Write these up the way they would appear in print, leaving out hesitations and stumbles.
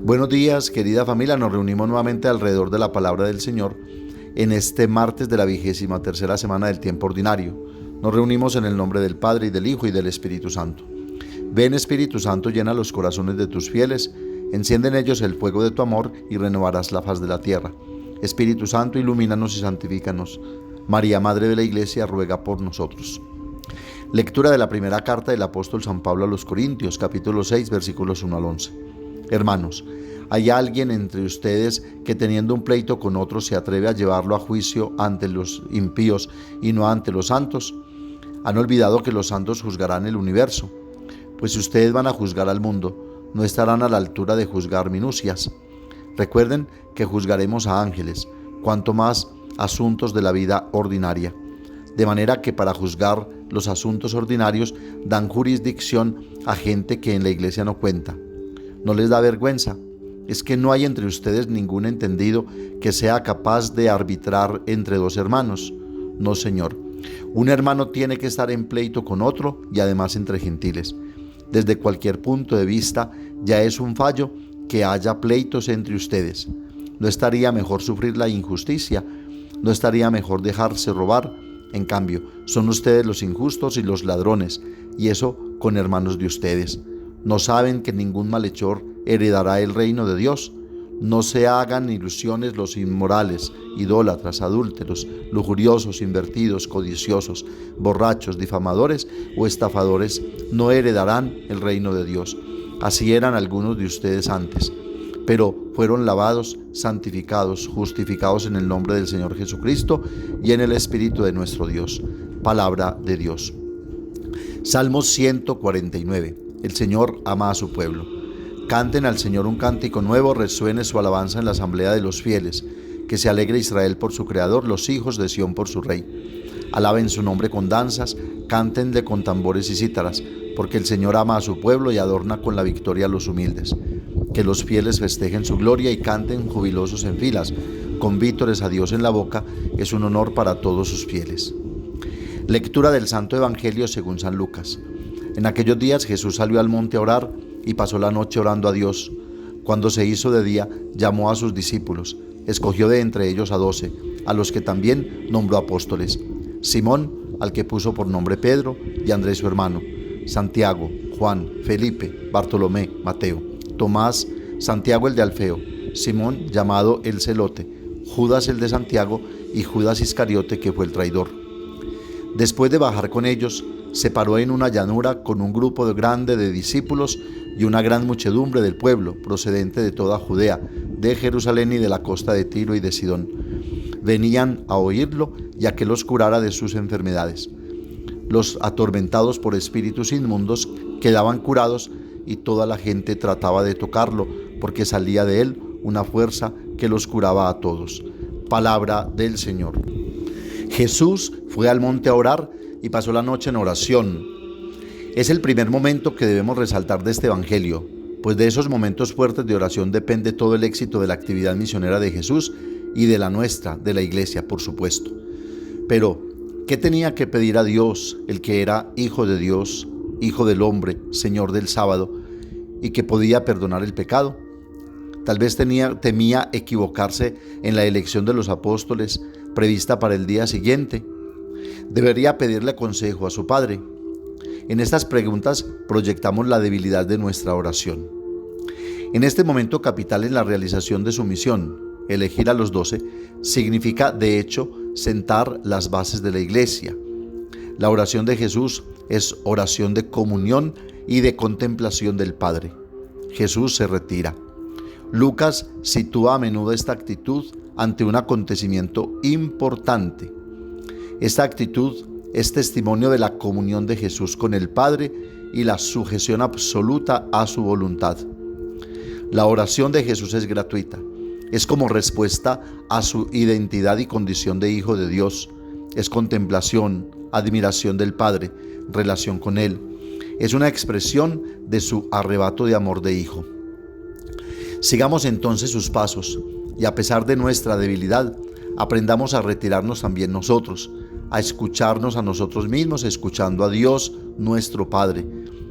Buenos días, querida familia. Nos reunimos nuevamente alrededor de la palabra del Señor en este martes de la 23ª semana del tiempo ordinario. Nos reunimos en el nombre del Padre, y del Hijo, y del Espíritu Santo. Ven, Espíritu Santo, llena los corazones de tus fieles, enciende en ellos el fuego de tu amor y renovarás la faz de la tierra. Espíritu Santo, ilumínanos y santifícanos. María, Madre de la Iglesia, ruega por nosotros. Lectura de la primera carta del apóstol San Pablo a los Corintios, capítulo 6, versículos 1 al 11. Hermanos, ¿hay alguien entre ustedes que teniendo un pleito con otro se atreve a llevarlo a juicio ante los impíos y no ante los santos? ¿Han olvidado que los santos juzgarán el universo? Pues si ustedes van a juzgar al mundo, no estarán a la altura de juzgar minucias. Recuerden que juzgaremos a ángeles, cuanto más asuntos de la vida ordinaria. De manera que para juzgar los asuntos ordinarios dan jurisdicción a gente que en la iglesia no cuenta. ¿No les da vergüenza? ¿Es que no hay entre ustedes ningún entendido que sea capaz de arbitrar entre dos hermanos? No, Señor. Un hermano tiene que estar en pleito con otro y además entre gentiles. Desde cualquier punto de vista ya es un fallo que haya pleitos entre ustedes. ¿No estaría mejor sufrir la injusticia? ¿No estaría mejor dejarse robar? En cambio, son ustedes los injustos y los ladrones, y eso con hermanos de ustedes. ¿No saben que ningún malhechor heredará el reino de Dios? No se hagan ilusiones los inmorales, idólatras, adúlteros, lujuriosos, invertidos, codiciosos, borrachos, difamadores o estafadores no heredarán el reino de Dios. Así eran algunos de ustedes antes, pero fueron lavados, santificados, justificados en el nombre del Señor Jesucristo y en el Espíritu de nuestro Dios. Palabra de Dios. Salmo 149. El Señor ama a su pueblo. Canten al Señor un cántico nuevo, resuene su alabanza en la asamblea de los fieles. Que se alegre Israel por su Creador, los hijos de Sión por su Rey. Alaben su nombre con danzas, cántenle con tambores y cítaras, porque el Señor ama a su pueblo y adorna con la victoria a los humildes. Que los fieles festejen su gloria y canten jubilosos en filas, con vítores a Dios en la boca, es un honor para todos sus fieles. Lectura del Santo Evangelio según San Lucas. En aquellos días Jesús salió al monte a orar y pasó la noche orando a Dios. Cuando se hizo de día, llamó a sus discípulos, escogió de entre ellos a 12, a los que también nombró apóstoles: Simón, al que puso por nombre Pedro, y Andrés su hermano, Santiago, Juan, Felipe, Bartolomé, Mateo, Tomás, Santiago el de Alfeo, Simón llamado el Celote, Judas el de Santiago y Judas Iscariote, que fue el traidor. Después de bajar con ellos, se paró en una llanura con un grupo grande de discípulos y una gran muchedumbre del pueblo, procedente de toda Judea, de Jerusalén y de la costa de Tiro y de Sidón. Venían a oírlo y a que los curara de sus enfermedades. Los atormentados por espíritus inmundos quedaban curados y toda la gente trataba de tocarlo, porque salía de él una fuerza que los curaba a todos. Palabra del Señor. Jesús fue al monte a orar y pasó la noche en oración. Es el primer momento que debemos resaltar de este evangelio, pues de esos momentos fuertes de oración depende todo el éxito de la actividad misionera de Jesús y de la nuestra, de la iglesia, por supuesto. Pero, ¿qué tenía que pedir a Dios, el que era Hijo de Dios, Hijo del hombre, Señor del sábado, y que podía perdonar el pecado? Tal vez temía equivocarse en la elección de los apóstoles prevista para el día siguiente. Debería pedirle consejo a su Padre. En estas preguntas proyectamos la debilidad de nuestra oración. En este momento capital en la realización de su misión, elegir a los 12 significa, de hecho, sentar las bases de la iglesia. La oración de Jesús es oración de comunión y de contemplación del Padre. Jesús se retira. Lucas sitúa a menudo esta actitud ante un acontecimiento importante. Esta actitud es testimonio de la comunión de Jesús con el Padre y la sujeción absoluta a su voluntad. La oración de Jesús es gratuita. Es como respuesta a su identidad y condición de Hijo de Dios. Es contemplación, admiración del Padre, relación con Él. Es una expresión de su arrebato de amor de Hijo. Sigamos entonces sus pasos y a pesar de nuestra debilidad, aprendamos a retirarnos también nosotros, a escucharnos a nosotros mismos, escuchando a Dios nuestro Padre,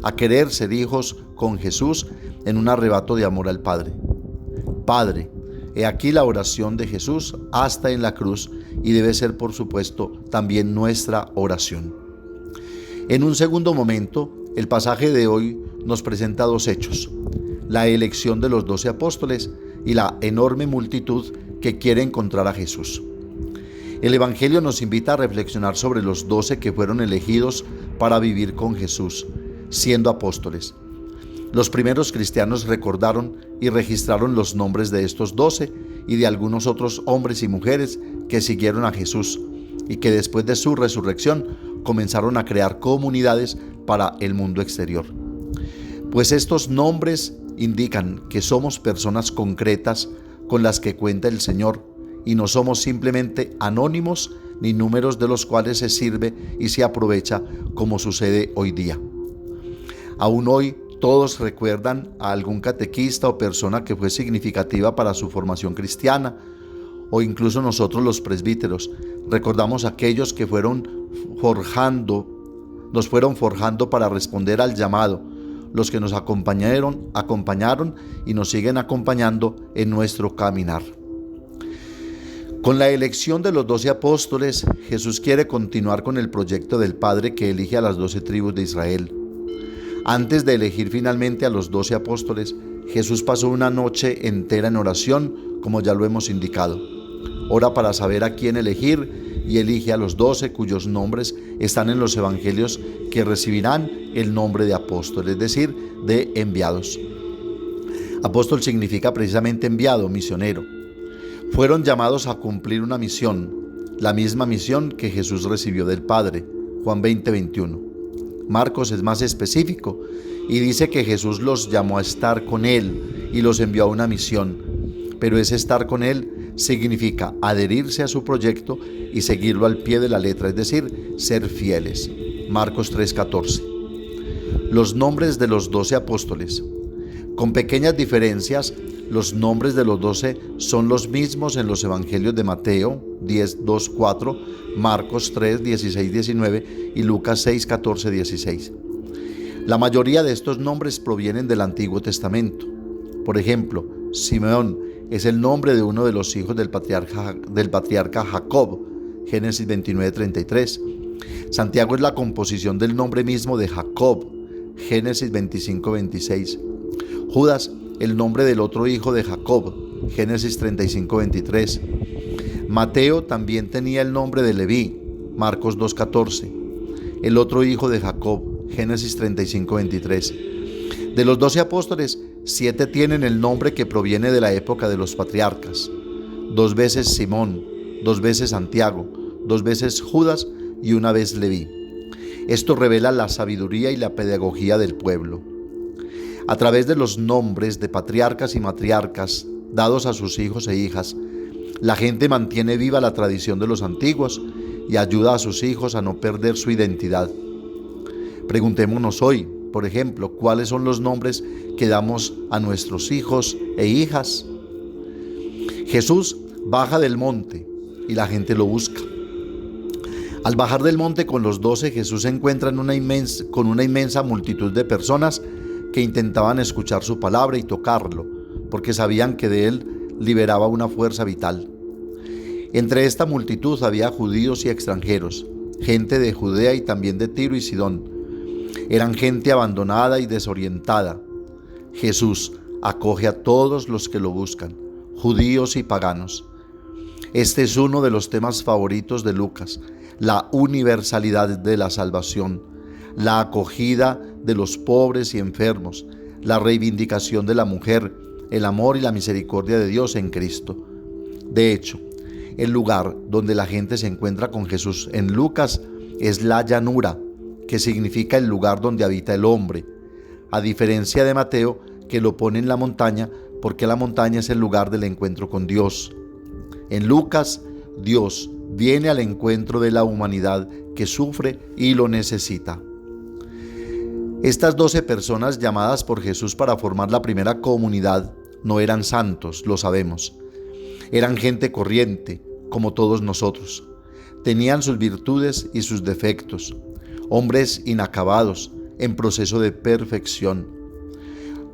a querer ser hijos con Jesús en un arrebato de amor al Padre. Padre. He aquí la oración de Jesús hasta en la cruz y debe ser, por supuesto, también nuestra oración. En un segundo momento, el pasaje de hoy nos presenta dos hechos: la elección de los 12 apóstoles y la enorme multitud que quiere encontrar a Jesús. El Evangelio nos invita a reflexionar sobre los 12 que fueron elegidos para vivir con Jesús, siendo apóstoles. Los primeros cristianos recordaron y registraron los nombres de estos 12 y de algunos otros hombres y mujeres que siguieron a Jesús y que después de su resurrección comenzaron a crear comunidades para el mundo exterior. Pues estos nombres indican que somos personas concretas con las que cuenta el Señor y no somos simplemente anónimos ni números de los cuales se sirve y se aprovecha como sucede hoy día. Aún hoy todos recuerdan a algún catequista o persona que fue significativa para su formación cristiana, o incluso nosotros los presbíteros recordamos a aquellos que nos fueron forjando para responder al llamado, los que nos acompañaron y nos siguen acompañando en nuestro caminar. Con la elección de los 12 apóstoles, Jesús quiere continuar con el proyecto del Padre que elige a las 12 tribus de Israel. Antes de elegir finalmente a los 12 apóstoles, Jesús pasó una noche entera en oración, como ya lo hemos indicado. Ora para saber a quién elegir y elige a los 12 cuyos nombres están en los evangelios, que recibirán el nombre de apóstoles, es decir, de enviados. Apóstol significa precisamente enviado, misionero. Fueron llamados a cumplir una misión, la misma misión que Jesús recibió del Padre, Juan 20:21. Marcos es más específico y dice que Jesús los llamó a estar con Él y los envió a una misión, pero ese estar con Él significa adherirse a su proyecto y seguirlo al pie de la letra, es decir, ser fieles. Marcos 3:14. Los nombres de los 12 apóstoles. Con pequeñas diferencias, los nombres de los 12 son los mismos en los evangelios de Mateo 10:2-4, Marcos 3:16-19 y Lucas 6:14-16. La mayoría de estos nombres provienen del Antiguo Testamento. Por ejemplo, Simeón es el nombre de uno de los hijos del patriarca Jacob, Génesis 29:33. Santiago es la composición del nombre mismo de Jacob, Génesis 25:26. Judas, el nombre del otro hijo de Jacob, Génesis 35:23. Mateo también tenía el nombre de Leví, Marcos 2:14. El otro hijo de Jacob, Génesis 35:23. De los 12 apóstoles, 7 tienen el nombre que proviene de la época de los patriarcas. 2 veces Simón, 2 veces Santiago, 2 veces Judas y 1 vez Leví. Esto revela la sabiduría y la pedagogía del pueblo. A través de los nombres de patriarcas y matriarcas dados a sus hijos e hijas, la gente mantiene viva la tradición de los antiguos y ayuda a sus hijos a no perder su identidad. Preguntémonos hoy, por ejemplo, ¿cuáles son los nombres que damos a nuestros hijos e hijas? Jesús baja del monte y la gente lo busca. Al bajar del monte con los 12, Jesús se encuentra con una inmensa multitud de personas que intentaban escuchar su palabra y tocarlo, porque sabían que de él liberaba una fuerza vital. Entre esta multitud había judíos y extranjeros, gente de Judea y también de Tiro y Sidón. Eran gente abandonada y desorientada. Jesús acoge a todos los que lo buscan, judíos y paganos. Este es uno de los temas favoritos de Lucas, la universalidad de la salvación, la acogida de los pobres y enfermos, la reivindicación de la mujer, el amor y la misericordia de Dios en Cristo. De hecho, el lugar donde la gente se encuentra con Jesús en Lucas es la llanura, que significa el lugar donde habita el hombre, a diferencia de Mateo, que lo pone en la montaña, porque la montaña es el lugar del encuentro con Dios. En Lucas, Dios viene al encuentro de la humanidad que sufre y lo necesita. Estas 12 personas llamadas por Jesús para formar la primera comunidad no eran santos, lo sabemos. Eran gente corriente, como todos nosotros. Tenían sus virtudes y sus defectos, hombres inacabados, en proceso de perfección.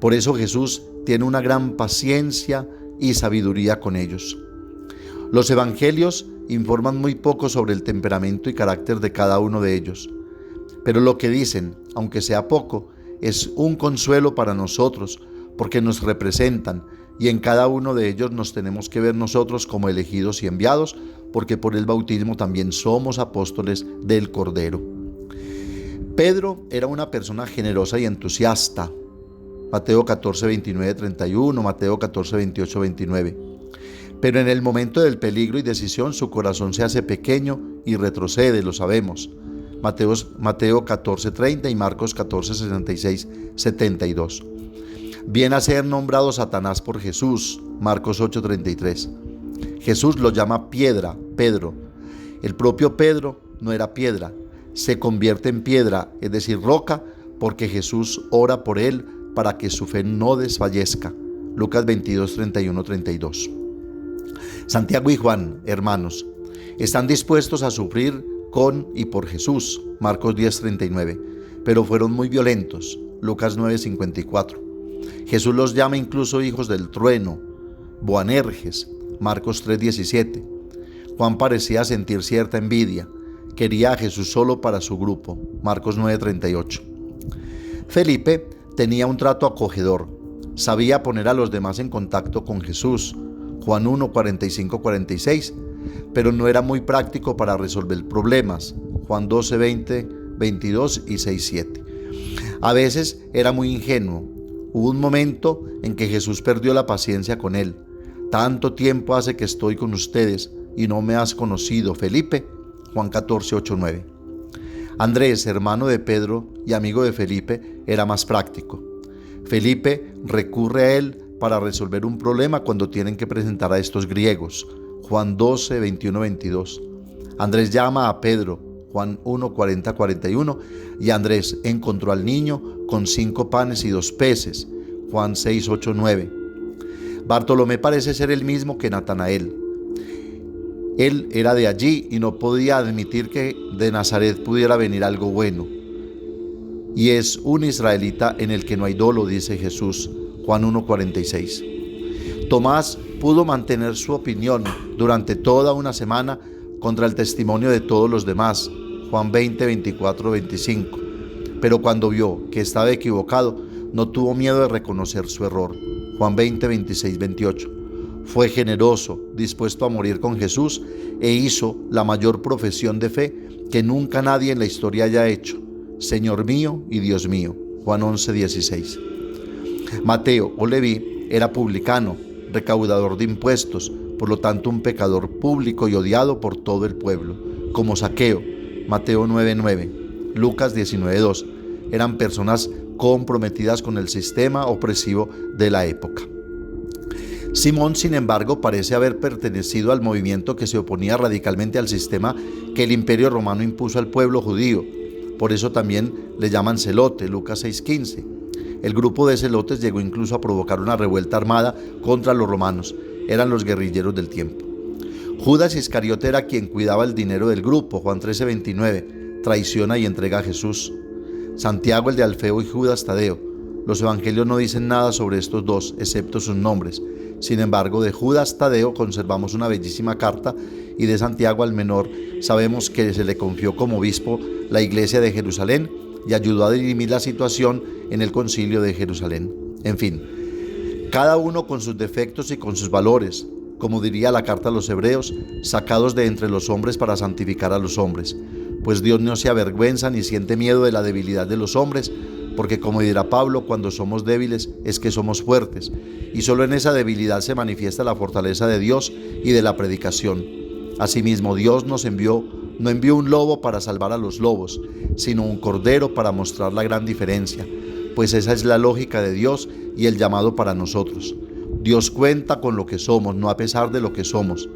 Por eso Jesús tiene una gran paciencia y sabiduría con ellos. Los evangelios informan muy poco sobre el temperamento y carácter de cada uno de ellos, pero lo que dicen, aunque sea poco, es un consuelo para nosotros, porque nos representan, y en cada uno de ellos nos tenemos que ver nosotros como elegidos y enviados, porque por el bautismo también somos apóstoles del Cordero. Pedro era una persona generosa y entusiasta. Mateo 14, 29, 31, Mateo 14, 28, 29. Pero en el momento del peligro y decisión su corazón se hace pequeño y retrocede, lo sabemos. Mateo 14, 30 y Marcos 14, 66, 72. Viene a ser nombrado Satanás por Jesús, Marcos 8, 33. Jesús lo llama piedra, Pedro. El propio Pedro no era piedra, se convierte en piedra, es decir, roca, porque Jesús ora por él para que su fe no desfallezca. Lucas 22, 31, 32. Santiago y Juan, hermanos, están dispuestos a sufrir con y por Jesús, Marcos 10, 39, pero fueron muy violentos, Lucas 9, 54. Jesús los llama incluso hijos del trueno, Boanerges, Marcos 3, 17. Juan parecía sentir cierta envidia, quería a Jesús solo para su grupo, Marcos 9, 38. Felipe tenía un trato acogedor, sabía poner a los demás en contacto con Jesús, Juan 1, 45, 46, pero no era muy práctico para resolver problemas, Juan 12, 20, 22 y 6, 7. A veces era muy ingenuo. Hubo un momento en que Jesús perdió la paciencia con él. Tanto tiempo hace que estoy con ustedes y no me has conocido, Felipe, Juan 14, 8, 9. Andrés, hermano de Pedro y amigo de Felipe, era más práctico. Felipe recurre a él para resolver un problema cuando tienen que presentar a estos griegos, Juan 12, 21, 22. Andrés llama a Pedro, Juan 1, 40, 41, y Andrés encontró al niño con 5 panes y 2 peces, Juan 6, 8, 9. Bartolomé parece ser el mismo que Natanael. Él era de allí y no podía admitir que de Nazaret pudiera venir algo bueno. Y es un israelita en el que no hay dolo, dice Jesús, Juan 1, 46. Tomás pudo mantener su opinión durante toda una semana contra el testimonio de todos los demás, Juan 20, 24, 25. Pero cuando vio que estaba equivocado, no tuvo miedo de reconocer su error, Juan 20, 26, 28. Fue generoso, dispuesto a morir con Jesús e hizo la mayor profesión de fe que nunca nadie en la historia haya hecho. Señor mío y Dios mío. Juan 11, 16. Mateo o Leví era publicano, recaudador de impuestos, por lo tanto un pecador público y odiado por todo el pueblo, como Zaqueo, Mateo 9, 9. Lucas 19, 2. Eran personas comprometidas con el sistema opresivo de la época. Simón, sin embargo, parece haber pertenecido al movimiento que se oponía radicalmente al sistema que el Imperio Romano impuso al pueblo judío. Por eso también le llaman celote, Lucas 6:15. El grupo de celotes llegó incluso a provocar una revuelta armada contra los romanos. Eran los guerrilleros del tiempo. Judas Iscariote era quien cuidaba el dinero del grupo, Juan 13:29. Traiciona y entrega a Jesús. Santiago, el de Alfeo, y Judas Tadeo. Los evangelios no dicen nada sobre estos dos, excepto sus nombres. Sin embargo, de Judas Tadeo conservamos una bellísima carta, y de Santiago al menor sabemos que se le confió como obispo la iglesia de Jerusalén y ayudó a dirimir la situación en el concilio de Jerusalén. En fin, cada uno con sus defectos y con sus valores, como diría la carta a los hebreos, sacados de entre los hombres para santificar a los hombres. Pues Dios no se avergüenza ni siente miedo de la debilidad de los hombres, porque como dirá Pablo, cuando somos débiles es que somos fuertes, y solo en esa debilidad se manifiesta la fortaleza de Dios y de la predicación. Asimismo, Dios no envió un lobo para salvar a los lobos, sino un cordero para mostrar la gran diferencia, pues esa es la lógica de Dios y el llamado para nosotros. Dios cuenta con lo que somos, no a pesar de lo que somos,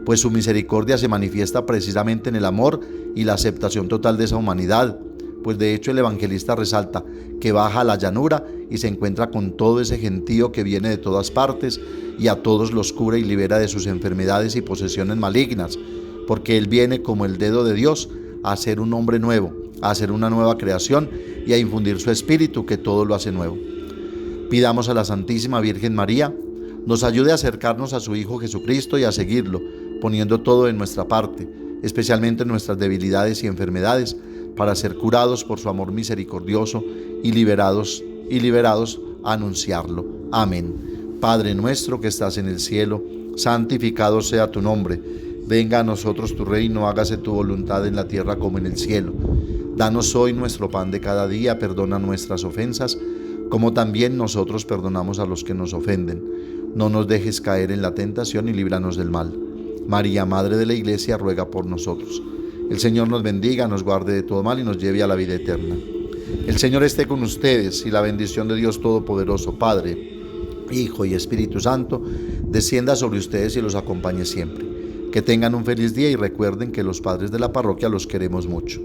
pues su misericordia se manifiesta precisamente en el amor y la aceptación total de esa humanidad. Pues de hecho el evangelista resalta que baja a la llanura y se encuentra con todo ese gentío que viene de todas partes y a todos los cura y libera de sus enfermedades y posesiones malignas, porque él viene como el dedo de Dios a hacer un hombre nuevo, a hacer una nueva creación y a infundir su espíritu que todo lo hace nuevo. Pidamos a la Santísima Virgen María nos ayude a acercarnos a su Hijo Jesucristo y a seguirlo, poniendo todo en nuestra parte, especialmente en nuestras debilidades y enfermedades, para ser curados por su amor misericordioso y liberados a anunciarlo. Amén. Padre nuestro que estás en el cielo, santificado sea tu nombre. Venga a nosotros tu reino, hágase tu voluntad en la tierra como en el cielo. Danos hoy nuestro pan de cada día, perdona nuestras ofensas, como también nosotros perdonamos a los que nos ofenden. No nos dejes caer en la tentación y líbranos del mal. María, Madre de la Iglesia, ruega por nosotros. El Señor nos bendiga, nos guarde de todo mal y nos lleve a la vida eterna. El Señor esté con ustedes y la bendición de Dios Todopoderoso, Padre, Hijo y Espíritu Santo, descienda sobre ustedes y los acompañe siempre. Que tengan un feliz día y recuerden que los padres de la parroquia los queremos mucho.